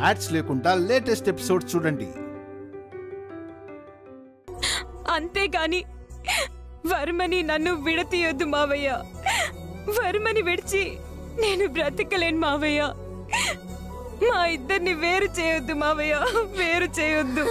Ads లేకుండా latest episode చూడండి. అంతేగాని వర్మని నన్ను విడతీయొద్దు మావయ్య. వర్మని విడిచి నేను బ్రతకలేను మావయ్య. మా ఇద్దరిని వేరు చేయొద్దు మావయ్య, వేరు చేయొద్దు.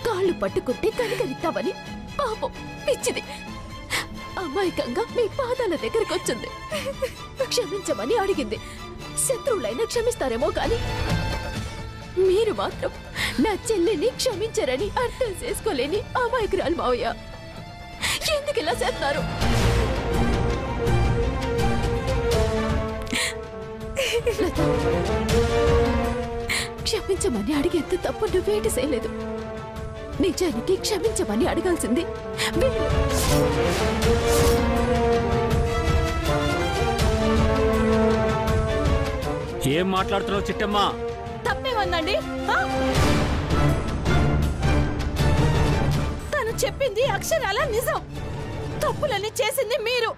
కాళ్ళు పట్టుకుంటే కనికరిస్తావని పాపం పిచ్చిది అమాయకంగా మీ పాదాల దగ్గరకు వచ్చింది. క్షమించమని అడిగింది. శత్రువులైనా క్షమిస్తారేమో కానీ మీరు మాత్రం నా చెల్లిని క్షమించరని అర్థం చేసుకోలేని అమాయకురాలు మావయ్య. ఎందుకు ఇలా చేస్తారు? క్షమించమని అడిగేంత తప్పు నువ్వేంటి చేయలేదు. నిజానికి క్షమించమని అడగాల్సింది ఏం మాట్లాడుతున్నావు చిట్టమ్మా? తప్పేమందండి? తను చెప్పింది అక్షరాల నిజం. తప్పులన్నీ చేసింది మీరు.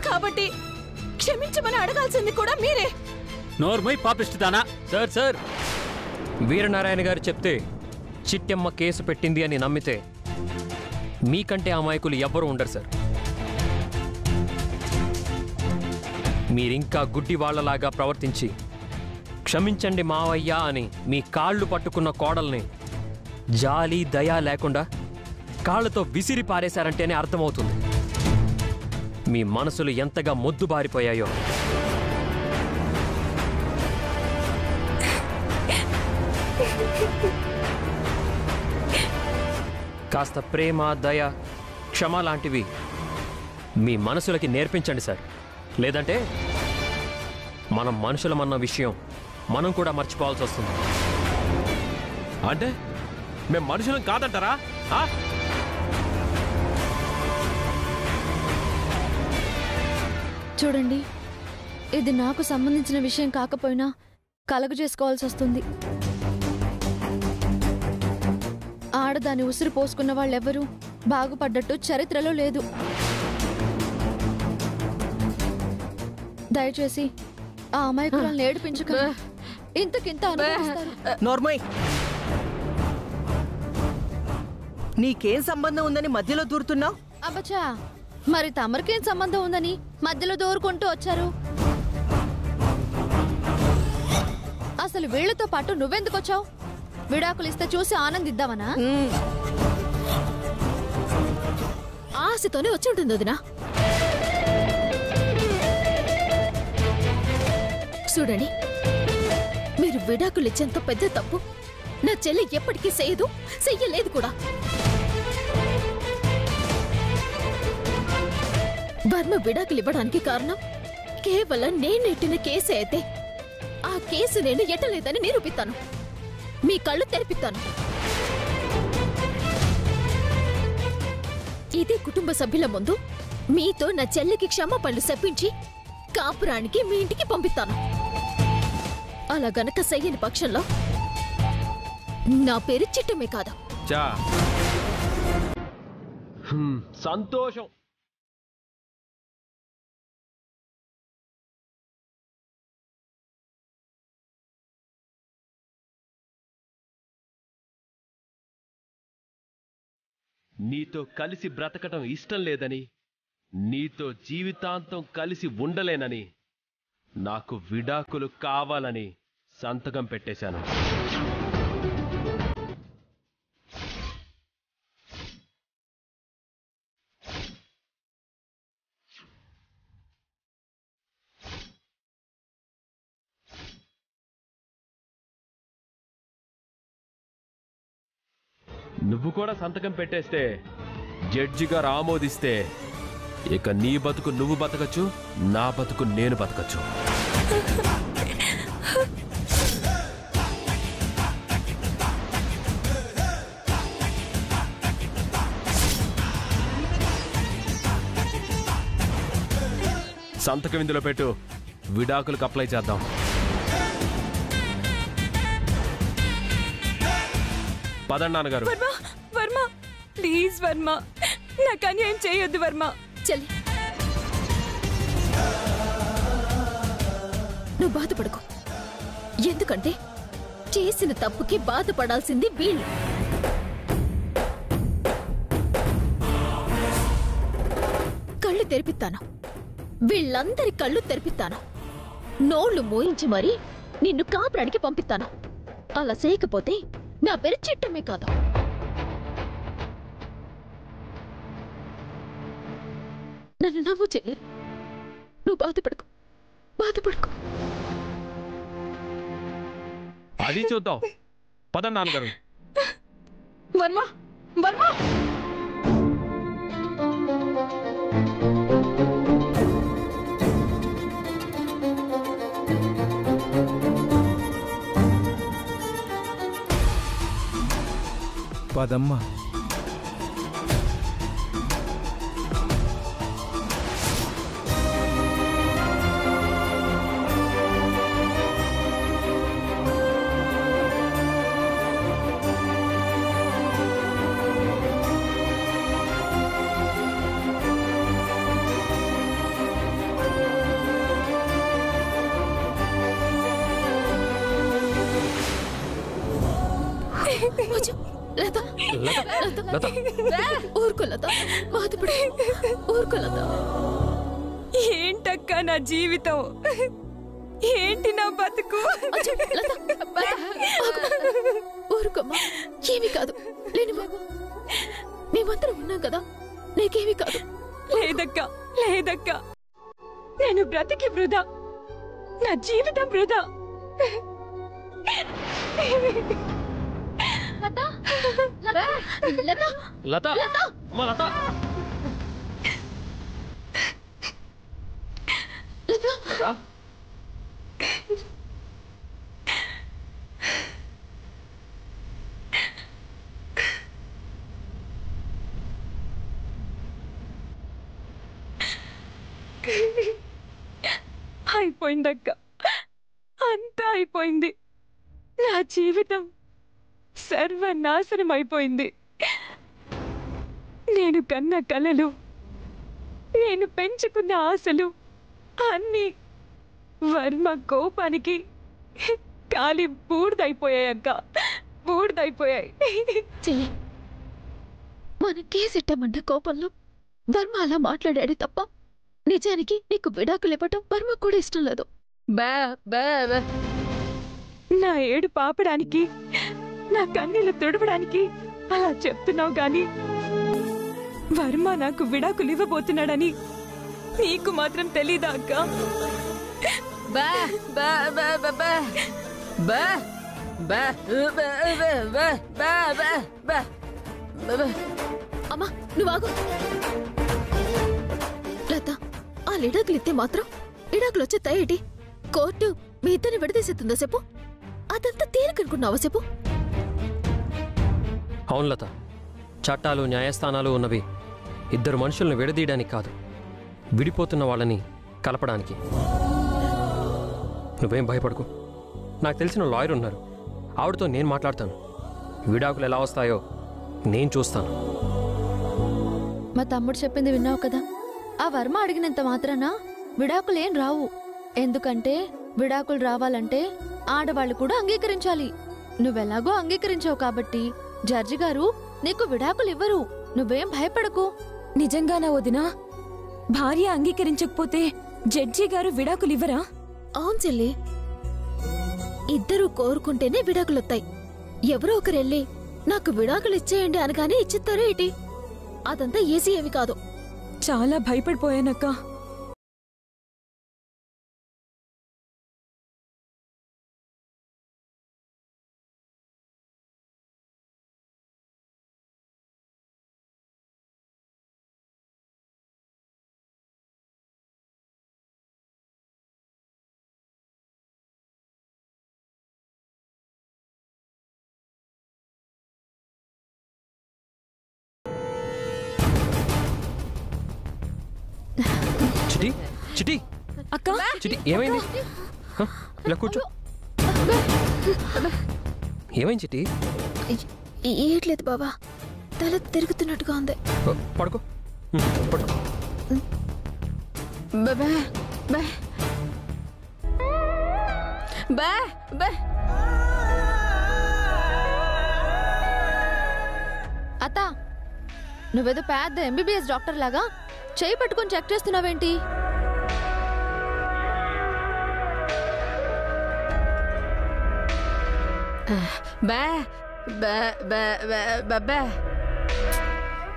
కాబట్టి క్షమించమని అడగాల్సింది కూడా మీరే. నోర్మై పాపిస్తుదానా? సార్ సార్, వీరనారాయణ గారు చెప్తే చిట్టమ్మ కేసు పెట్టింది అని నమ్మితే మీకంటే అమాయకులు ఎవ్వరూ ఉండరు సార్. మీరింకా గుడ్డి వాళ్లలాగా ప్రవర్తించి క్షమించండి మావయ్య అని మీ కాళ్ళు పట్టుకున్న కోడల్ని జాలి దయ లేకుండా కాళ్లతో విసిరి పారేశారంటేనే అర్థమవుతుంది మీ మనసులు ఎంతగా మొద్దుబారిపోయాయో. కాస్త ప్రేమ, దయ, క్షమ లాంటివి మీ మనసులకి నేర్పించండి సార్. లేదంటే మనం మనుషులమన్న విషయం మనం కూడా మర్చిపోవాల్సి వస్తుంది. అంటే మేము మనుషులం కాదంటారా? చూడండి, ఇది నాకు సంబంధించిన విషయం కాకపోయినా కలగ చేసుకోవాల్సి వస్తుంది. ఆడదాని ఉసిరు పోసుకున్న వాళ్ళెవ్వరూ బాగుపడ్డట్టు చరిత్రలో లేదు. దయచేసి ఆ అమాయకులను ఏడిపించక ఇంతకింత అనుభవిస్తారు. నోర్మయ్, నీకేం సంబంధం ఉందని మధ్యలో దూరుతున్నావు? అబ్బచ్చా, మరి తమరికేం సంబంధం ఉందని మధ్యలో దూరుకుంటూ వచ్చారు? అసలు వీళ్లతో పాటు నువ్వెందుకు వచ్చావు? విడాకులు ఇస్తే చూసి ఆనందిద్దామనా? ఆశతోనే వచ్చి ఉంటుంది వదినా. చూడండి, మీరు విడాకులు ఇచ్చేంత పెద్ద తప్పు నా చెల్లి ఎప్పటికీ చెయ్యలేదు కూడా. వర్మ విడాకులు ఇవ్వడానికి కారణం కేవలం నేనెట్టిన కేసే అయితే ఆ కేసు నేను ఎట్టలేదని నిరూపిస్తాను. మీ కళ్ళు తెరిపిస్తాను. ఇదే కుటుంబ సభ్యుల ముందు మీతో నా చెల్లికి క్షమాపణలు చెప్పించి కాపురానికి మీ ఇంటికి పంపిస్తాను. అలా గనక చెయ్యని పక్షంలో నా పేరు చిట్టమే కాదు. సంతోషం. నీతో కలిసి బ్రతకటం ఇష్టం లేదని, నీతో జీవితాంతం కలిసి ఉండలేనని, నాకు విడాకులు కావాలని సంతకం పెట్టేశాను. నువ్వు కూడా సంతకం పెట్టేస్తే, జడ్జి గారు ఆమోదిస్తే ఇక నీ బతుకు నువ్వు బతకచ్చు, నా బతుకు నేను బతకచ్చు. సంతకం ఇందులో పెట్టు, విడాకులకు అప్లై చేద్దాం. పదండి నాన్నగారు. వర్మ ప్లీజ్ వర్మ, నాకు అన్యాయం చేయొద్దు వర్మ. చెల్లి నువ్వు బాధపడకు, ఎందుకంటే చేసిన తప్పుకి బాధపడాల్సింది వీళ్ళు. కళ్ళు తెరిపిస్తాను, వీళ్ళందరి కళ్ళు తెరిపిస్తాను. నోళ్లు మోయించి మరీ నిన్ను కాపురానికి పంపిస్తాను. అలా చేయకపోతే నా పేరు చిట్టమే కాదు. నన్ను నవ్వు చెల్లి, నువ్వు బాధపడకు, బాధపడకు. అది చూద్దాం. పదండి నాన్నగారు. వర్మ వర్మ పదమ్మా. ఊరుకో లత, బాధపడి ఊరుకో లత. ఏంటక్క నా జీవితం, ఏంటి నా బతుకు? ఊరుకోమ్మా, ఏమీ కాదు. లేని బాబు, మేమందరం ఉన్నాం కదా, నీకేమీ కాదు. లేదక్క లేదక్క, నేను బ్రతికి వృధా, నా జీవితం వృధా. లత అమ్మా, లత అయిపోయిందక్క, అంతా అయిపోయింది. నా జీవితం సర్వనాశనం అయిపోయింది. నేను కన్న కలలు, నేను పెంచుకున్న ఆశలు అన్నీ వర్మ కోపానికి కాలి బూడిదైపోయాయక్క, బూడిదైపోయాయి. చెయ్యి, మన కేసిట్టమన్న కోపంలో వర్మ అలా మాట్లాడాడు తప్ప నిజానికి నీకు విడాకులు ఇవ్వటం వర్మ కూడా ఇష్టం లేదు. నా ఏడు పాపడానికి, నా కన్నీళ్లు తుడవడానికి అలా చెప్తున్నావు గాని వర్మ నాకు విడాకులు ఇవ్వబోతున్నాడని నీకు మాత్రం తెలీదా అక్క? అమ్మా నువ్వు ఆగు. లత, ఆ లిడాకులు ఇస్తే మాత్రం ఇడాకులు వచ్చే తయేటి కోర్టు మీ ఇద్దరిని విడదీసేస్తుందా చెప్పు? అదంతా తేలికనుకున్నావా చెప్పు? అవును లత, చట్టాలు న్యాయస్థానాలు ఉన్నవి ఇద్దరు మనుషులను విడదీయడానికి కాదు, విడిపోతున్న వాళ్ళని కలపడానికి. నువ్వేం భయపడకు, నాకు తెలిసిన లాయర్ ఉన్నారు, ఆవిడతో నేను మాట్లాడతాను. విడాకులు ఎలా వస్తాయో నేను చూస్తాను. మా తమ్ముడు చెప్పింది విన్నావు కదా, ఆ వర్మ అడిగినంత మాత్రాన విడాకులేం రావు. ఎందుకంటే విడాకులు రావాలంటే ఆడవాళ్ళు కూడా అంగీకరించాలి. నువ్వెలాగో అంగీకరించావు కాబట్టి జడ్జి గారు నీకు విడాకులు ఇవ్వరు. నువ్వేం భయపడకు. నిజంగానా వదినా? భార్య అంగీకరించకపోతే జడ్జి గారు విడాకులు ఇవ్వరా? అవును చెల్లి, ఇద్దరూ కోరుకుంటేనే విడాకులొత్తాయి. ఎవరో ఒకరెళ్ళి నాకు విడాకులు ఇచ్చేయండి అనగానే ఇచ్చిస్తారా ఏంటి? అదంతా ఈజీ ఏమి కాదు. చాలా భయపడిపోయానక్క. చిటి చిటి అక్క చిటి ఏమైంది హ? ఇలా కూర్చో ఏమైంది చిటి ఏట్లేదు బాబా తల తిరుగుతున్నట్టుగా ఉంది. పడుకో పడుకో అత్త నువ్వేదో పెద్ద ఎంబీబీఎస్ డాక్టర్ లాగా చేయి పట్టుకొని చెక్ చేస్తున్నావేంటి?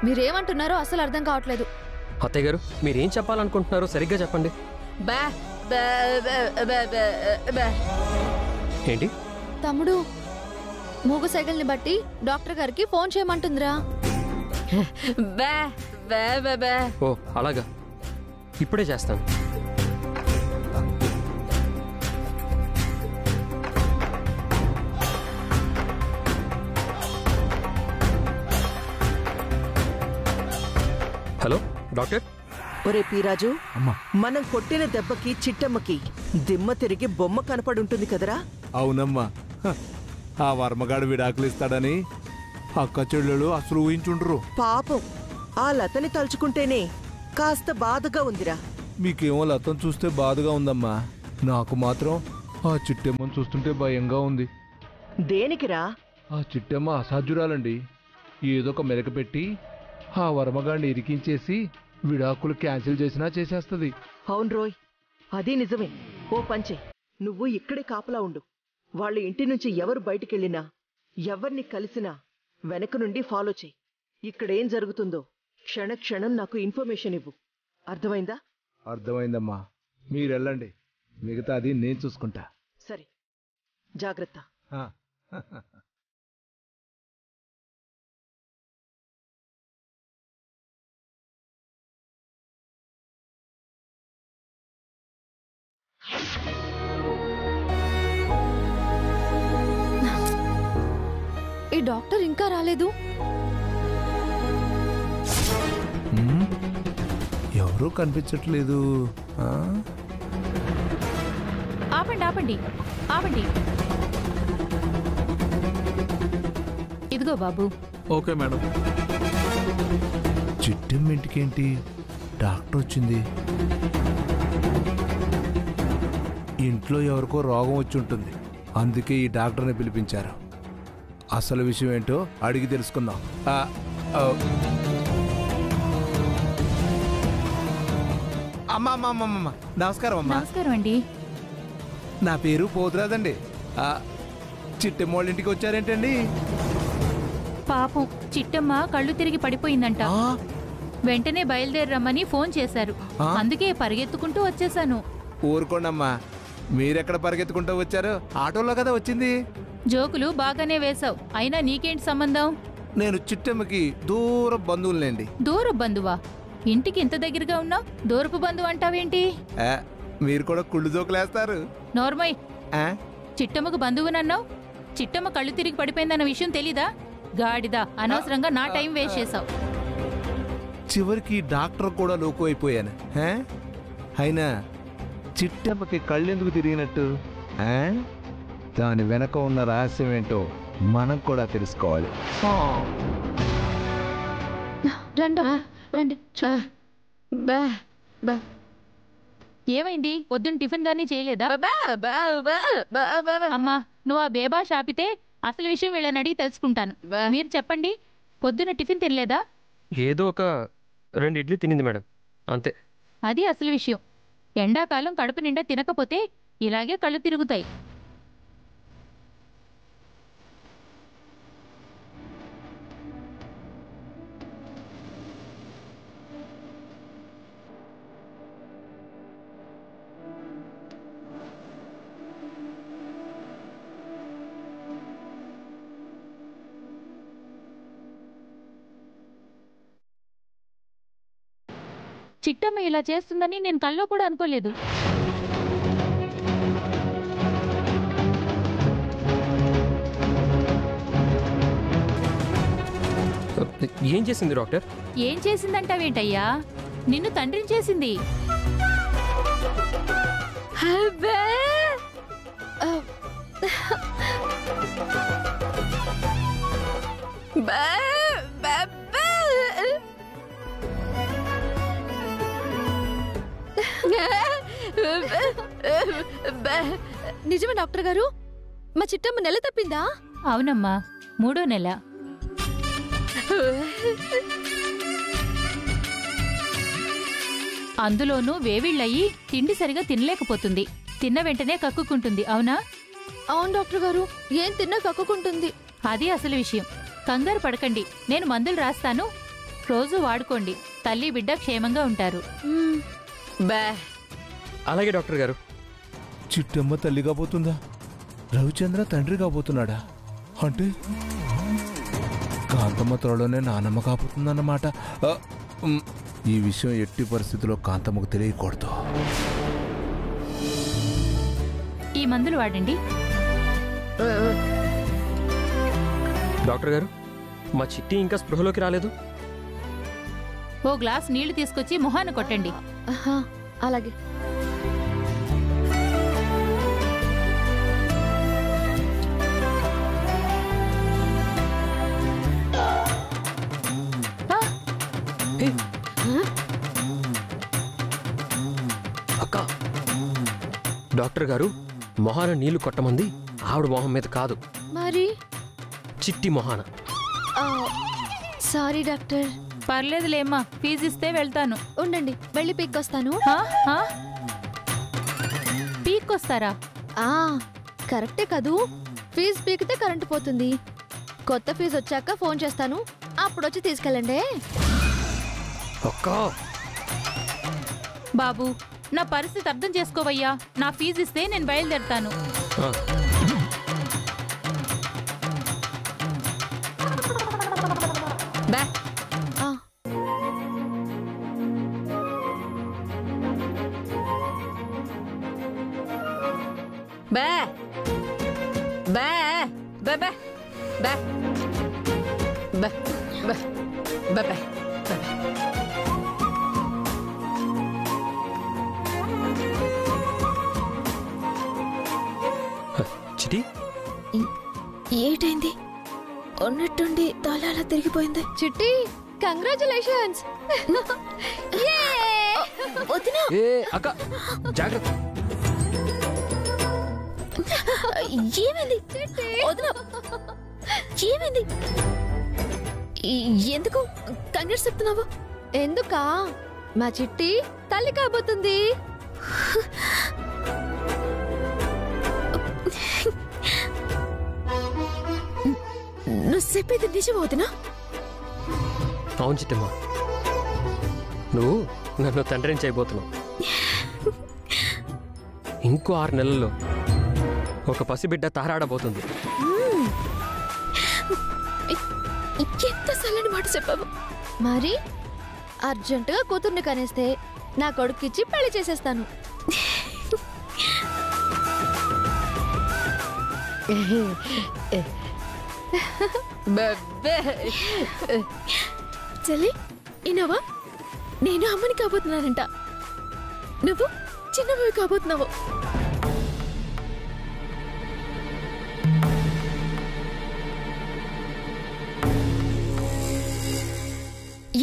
మీరేమంటున్నారో అసలు అర్థం కావట్లేదు. అత్తయ్య గారు మీరేం చెప్పాలనుకుంటున్నారో సరిగ్గా చెప్పండి. ఏంటి తమ్ముడు మూగు సైకిల్ని బట్టి డాక్టర్ గారికి ఫోన్ చేయమంటుందిరా. ఓ అలాగా ఇప్పుడే చేస్తాను. Hello doctor. ఒరే పీరాజు, అమ్మా. మనం కొట్టిన దెబ్బకి చిట్టమ్మకి దిమ్మ తిరిగి బొమ్మ కనపడుంటుంది కదరా? అవునమ్మా. ఆ వర్మగాడు విడాకులు ఇస్తాడని అక్క చెల్లెలు అసలు ఊహించుండ్రు. పాపం ఆ లతని తలుచుకుంటేనే కాస్త బాధగా ఉందిరా. మీకేమో లతం చూస్తే బాధగా ఉందమ్మా, నాకు మాత్రం ఆ చిట్టెమ్మను చూస్తుంటే భయంగా ఉంది. దేనికిరా? ఆ చిట్టెమ్మ అసాధ్యురాలండి. ఏదో ఒక మెలక పెట్టి ఆ వర్మగాడిని ఇరికించేసి విడాకులు క్యాన్సిల్ చేసినా చేసేస్తుంది. అవును రోయ్, అది నిజమే. ఓ పంచే, నువ్వు ఇక్కడే కాపలా ఉండు. వాళ్ళ ఇంటి నుంచి ఎవరు బయటికెళ్ళినా ఎవరిని కలిసినా వెనక నుండి ఫాలో చెయ్యి. ఇక్కడేం జరుగుతుందో క్షణక్షణం నాకు ఇన్ఫర్మేషన్ ఇవ్వు. అర్థమైందా? అర్థమైందమ్మా, మీరెళ్ళండి, మిగతాది నేను చూసుకుంటా. సరే, జాగ్రత్త. ఈ డాక్టర్ ఇంకా రాలేదు. ఎవరూ కనిపించట్లేదు. ఆపండి ఆపండి ఆపండి. ఇదిగో బాబు. Okay madam. చిట్టెమ్మ ఇంటికేంటి డాక్టర్ వచ్చింది? ఇంట్లో ఎవరికో రోగం వచ్చి ఉంటుంది, అందుకే ఈ డాక్టర్ని పిలిపించారు. అసలు విషయం ఏంటో అడిగి తెలుసుకుందాం. అమ్మా అమ్మా అమ్మమ్మ, నమస్కారం అమ్మా. నమస్కారం అండి. నా పేరు పోతురాజండి. చిట్టెమ్మ వాళ్ళ ఇంటికి వచ్చారేంటండి? పాపం చిట్టమ్మ కళ్ళు తిరిగి పడిపోయిందంట. వెంటనే బయలుదేరి రమ్మని ఫోన్ చేశారు. అందుకే పరిగెత్తుకుంటూ వచ్చేసాను. ఊరుకోండమ్మా, మీరెక్కడ పరిగెత్తుకుంటూ వచ్చారు? ఆటోలో కదా వచ్చింది. జోకులు బాగానే వేశావు, అయినా నీకేంటి సంబంధం? నేను చిట్టమ్మకి దూర బంధువులేండి. దూర బంధువా? ఇంటికి ఇంత దగ్గరగా ఉన్నావు, దూరపు బంధువు అంటావేంటి? మీరు కూడా కుళ్ళు జోకులేస్తారు. నోర్మయ్, చిట్టమ్మకు బంధువునన్నావు. చిట్టమ్మ కళ్ళు తిరిగి పడిపోయిందన్న విషయం తెలీదా? గాడిదా, అనవసరంగా నా టైం వేస్ట్ చేశావు. చివరికి డాక్టర్ కూడా లోకు అయిపోయాను. అయినా చిట్టమ్మకి కళ్ళెందుకు తిరిగినట్టు? దాని వెనక ఉన్న రహస్యం ఏంటో మనం కూడా తెలుసుకోవాలి. ఏమైంది? పొద్దున్న టిఫిన్ గానీ చేయలేదా? అమ్మా, నువ్వు ఆ బేబాష్ ఆపితే అసలు విషయం వీళ్ళని అడిగి తెలుసుకుంటాను. మీరు చెప్పండి, పొద్దున్న టిఫిన్ తినలేదా? ఏదో ఒక 2 ఇడ్లీ తినింది మేడం, అంతే. అది అసలు విషయం. ఎండాకాలం కడుపు నిండా తినకపోతే ఇలాగే కళ్ళు తిరుగుతాయి. చిట్టమ్మ ఇలా చేస్తుందని నేను కల్లో కూడా అనుకోలేదు. ఏం చేసింది డాక్టర్? ఏం చేసిందంటావేంటయ్యా? నిన్ను తండ్రిని చేసింది. అబ్బే. బే, బే, బే. బే. నిజమే డాక్టర్ గారు, మా చిట్టమ్మ నెల తప్పిందా? అవునమ్మా, 3వ నెల. అందులోనూ వేవిళ్ళయి తిండి సరిగా తినలేకపోతుంది. తిన్న వెంటనే కక్కుకుంటుంది. అవునా? అవును డాక్టర్ గారు, ఏం తిన్నా కక్కుకుంటుంది. అది అసలు విషయం. కంగారు పడకండి, నేను మందులు రాస్తాను, రోజు వాడుకోండి. తల్లి బిడ్డ క్షేమంగా ఉంటారు. బే. అలాగే డాక్టర్ గారు. చిట్టమ్మ తల్లి కాబోతుందా? రవిచంద్ర తండ్రి కాబోతున్నాడా? అంటే కాంతమ్మ త్వరలోనే నానమ్మ కాబోతుందన్నమాట. ఈ విషయం ఎట్టి పరిస్థితుల్లో కాంతమ్మకు తెలియకూడదు. ఈ మందులు వాడండి. డాక్టర్ గారు, మా చిట్టి ఇంకా స్పృహలోకి రాలేదు. ఓ గ్లాస్ నీళ్లు తీసుకొచ్చి మొహాన కొట్టండి. అలాగే. అక్క, డాక్టర్ గారు మొహాన నీళ్లు కొట్టమంది ఆవిడ మొహం మీద కాదు, మరి చిట్టి మొహాన. Sorry doctor. పర్లేదులేమ్మా, ఫీజు ఇస్తే వెళ్తాను. ఉండండి, వెళ్ళి పీక్కొస్తాను. పీక్కొస్తారా? కరెక్టే కదూ. ఫీజు పీకితే కరెంటు పోతుంది. కొత్త ఫీజు వచ్చాక ఫోన్ చేస్తాను, అప్పుడొచ్చి తీసుకెళ్ళండి. బాబు, నా పరిస్థితి అర్థం చేసుకోవయ్యా. నా ఫీజు ఇస్తే నేను బయలుదేరుతాను. బే బే బే బే బే బే బే బే బే. చిటి, ఏటైంది? ఉన్నట్టుండి తాళాలా తిరిగిపోయింది. చిట్టి, కంగ్రాచులేషన్స్. అక్క జాగ్రత్త. ఏమైంది? ఏమైంది? ఎందుకు కంగ్రాట్స్ చెప్తున్నావు? ఎందుకా? మా చిట్టి తల్లి కాబోతుంది. నువ్వు చెప్పేది నిజమవుతున్నా? అవును చిట్టమ్మా, నువ్వు నన్ను తండ్రిని చేయబోతున్నావు. ఇంకో 6 నెలల్లో ఒక పసిబిడ్డ తారాడబోతుంది. ఎంత సల్లని మాట చెప్పావు. మరి అర్జెంటుగా కూతుర్ని కనేస్తే నా కొడుకిచ్చి పెళ్లి చేసేస్తాను. చెల్లి, ఇన్నావా? నేను అమ్మని కాబోతున్నానంట, నువ్వు చిన్నవి కాబోతున్నావు.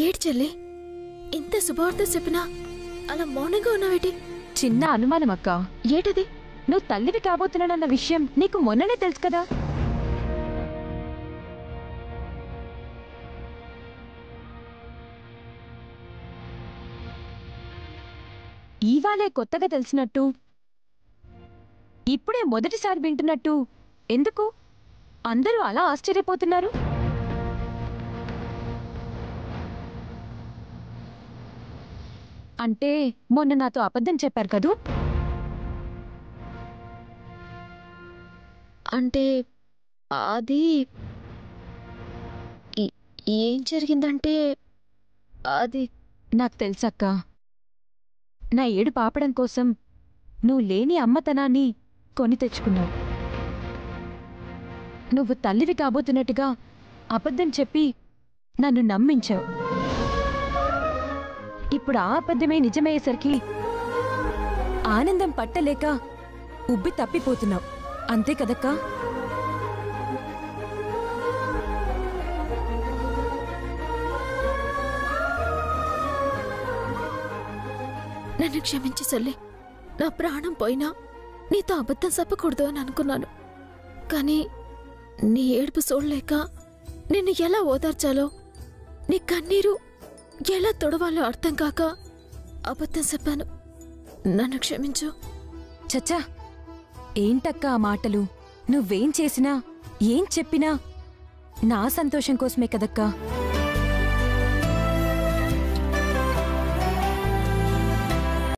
ఏడు చెల్లి, ఇంత శుభవార్త చెప్పినా అలా మౌనంగా ఉన్నావేటి? చిన్న అనుమానం అక్క. ఏటది? నువ్వు తల్లివి కాబోతున్నానన్న విషయం నీకు మొన్ననే తెలుసు కదా. ఇవాళే కొత్తగా తెలిసినట్టు, ఇప్పుడే మొదటిసారి వింటున్నట్టు ఎందుకు అందరూ అలా ఆశ్చర్యపోతున్నారు? అంటే మొన్న నాతో అబద్ధం చెప్పారు కదూ? అంటే అది ఏం జరిగిందంటే అది నాకు తెలుసక్క. నా ఏడు పాపడం కోసం నువ్వు లేని అమ్మతనాన్ని కొని తెచ్చుకున్నావు. నువ్వు తల్లివి కాబోతున్నట్టుగా అబద్ధం చెప్పి నన్ను నమ్మించావు. ఇప్పుడు ఆ అబద్ధమే నిజమయ్యేసరికి ఆనందం పట్టలేక ఉబ్బి తప్పిపోతున్నావు అంతే కదక్కా? నన్ను క్షమించి చెల్లి. నా ప్రాణం పోయినా నీతో అబద్ధం చెప్పకూడదు అని అనుకున్నాను. కానీ నీ ఏడుపు చూడలేక నిన్ను ఎలా ఓదార్చాలో, నీ కన్నీరు ఎలా తొడవాలో అర్థం కాక అబద్ధం చెప్పాను. నన్ను క్షమించు. చచ్చా, ఏంటక్కా ఆ మాటలు? నువ్వేం చేసినా ఏం చెప్పినా నా సంతోషం కోసమే కదక్కా.